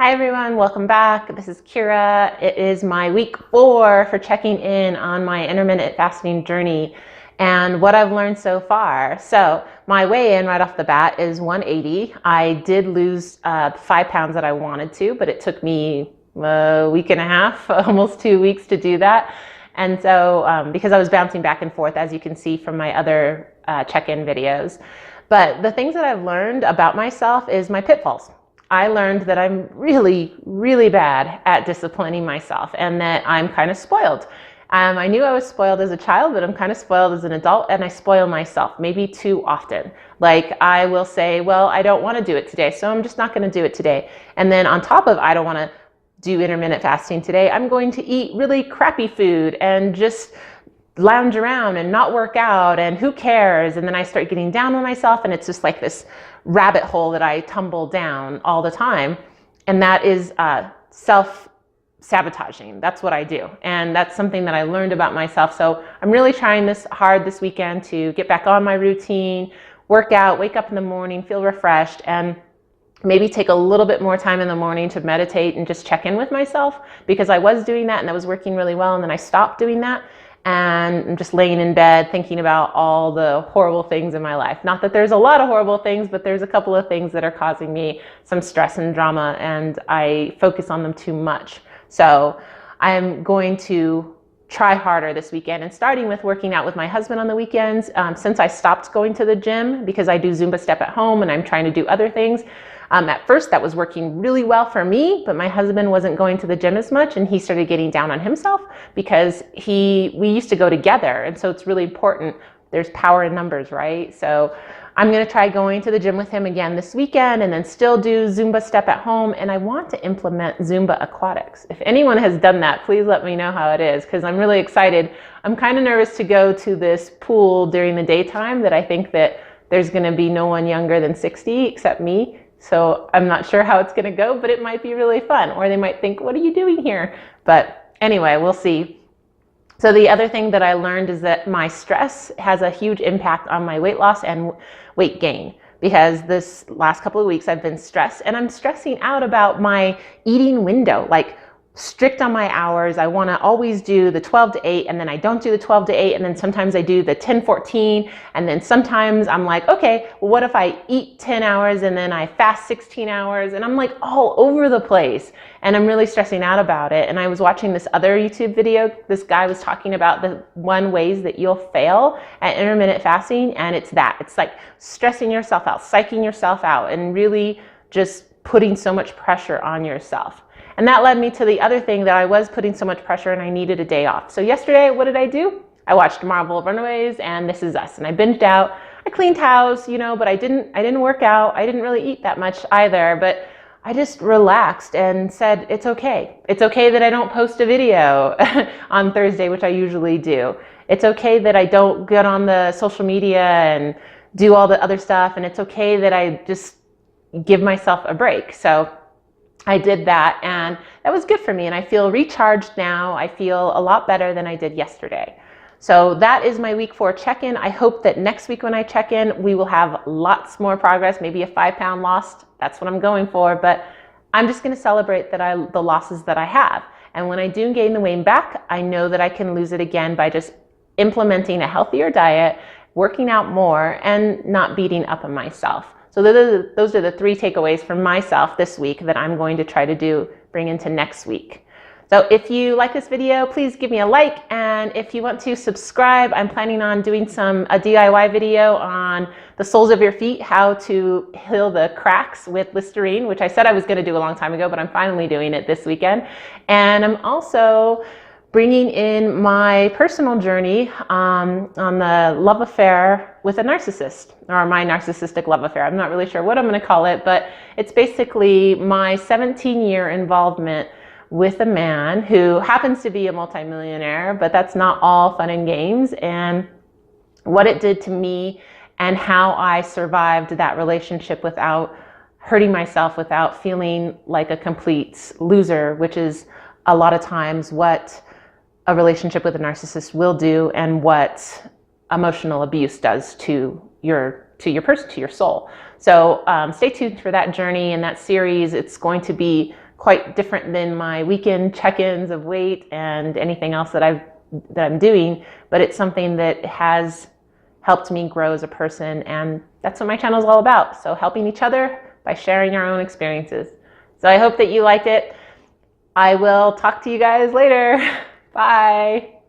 Hi everyone, welcome back. This is Kira. It is my week 4 for checking in on my intermittent fasting journey and what I've learned so far. So my weigh-in right off the bat is 180. I did lose 5 pounds that I wanted to, but it took me a week and a half, almost 2 weeks to do that. And so because I was bouncing back and forth, as you can see from my other check-in videos. But the things that I've learned about myself is my pitfalls. I learned that I'm really, really bad at disciplining myself and that I'm kind of spoiled. I knew I was spoiled as a child, but I'm kind of spoiled as an adult, and I spoil myself maybe too often. Like I will say, well, I don't want to do it today, so I'm just not going to do it today. And then on top of I don't want to do intermittent fasting today, I'm going to eat really crappy food and just lounge around and not work out, and who cares? And then I start getting down on myself, and it's just like this rabbit hole that I tumble down all the time. And that is self-sabotaging. That's what I do. And that's something that I learned about myself. So I'm really trying this hard this weekend to get back on my routine, work out, wake up in the morning, feel refreshed, and maybe take a little bit more time in the morning to meditate and just check in with myself, because I was doing that and that was working really well. And then I stopped doing that. And I'm just laying in bed thinking about all the horrible things in my life. Not that there's a lot of horrible things, but there's a couple of things that are causing me some stress and drama, and I focus on them too much. So I'm going to try harder this weekend, and starting with working out with my husband on the weekends. Since I stopped going to the gym because I do Zumba step at home and I'm trying to do other things. At first that was working really well for me, but my husband wasn't going to the gym as much, and he started getting down on himself because we used to go together. And so it's really important. There's power in numbers, right? So I'm going to try going to the gym with him again this weekend, and then still do Zumba step at home. And I want to implement Zumba aquatics. If anyone has done that, please let me know how it is, because I'm really excited. I'm kind of nervous to go to this pool during the daytime that I think that there's going to be no one younger than 60 except me. So I'm not sure how it's going to go, but it might be really fun. Or they might think, what are you doing here? But anyway, we'll see. So the other thing that I learned is that my stress has a huge impact on my weight loss and weight gain, because this last couple of weeks I've been stressed, and I'm stressing out about my eating window, like strict on my hours. I want to always do the 12 to 8, and then I don't do the 12 to 8, and then sometimes I do the 10-14, and then sometimes I'm like, okay, well, what if I eat 10 hours and then I fast 16 hours? And I'm like all over the place, and I'm really stressing out about it. And I was watching this other YouTube video. This guy was talking about the ways that you'll fail at intermittent fasting, and it's like stressing yourself out, psyching yourself out, and really just putting so much pressure on yourself. And that led me to the other thing, that I was putting so much pressure and I needed a day off. So yesterday, what did I do? I watched Marvel Runaways and This Is Us, and I binged out. I cleaned house, but I didn't work out. I didn't really eat that much either, but I just relaxed and said, it's okay. It's okay that I don't post a video on Thursday, which I usually do. It's okay that I don't get on the social media and do all the other stuff. And it's okay that I just give myself a break. So I did that, and that was good for me, and I feel recharged now. I feel a lot better than I did yesterday. So that is my week 4 check-in. I hope that next week when I check in, we will have lots more progress, maybe a 5-pound loss. That's what I'm going for, but I'm just going to celebrate that the losses that I have. And when I do gain the weight back, I know that I can lose it again by just implementing a healthier diet, working out more, and not beating up on myself. So those are the 3 takeaways from myself this week that I'm going to try to bring into next week. So if you like this video, please give me a like. And if you want to subscribe, I'm planning on doing a DIY video on the soles of your feet, how to heal the cracks with Listerine, which I said I was going to do a long time ago, but I'm finally doing it this weekend. And I'm also bringing in my personal journey on the love affair with a narcissist, or my narcissistic love affair. I'm not really sure what I'm going to call it, but it's basically my 17-year involvement with a man who happens to be a multimillionaire, but that's not all fun and games, and what it did to me and how I survived that relationship without hurting myself, without feeling like a complete loser, which is a lot of times what a relationship with a narcissist will do, and what emotional abuse does to your person, to your soul. So stay tuned for that journey and that series. It's going to be quite different than my weekend check-ins of weight and anything else that I'm doing, but it's something that has helped me grow as a person, and that's what my channel is all about. So helping each other by sharing our own experiences. So I hope that you liked it. I will talk to you guys later. Bye.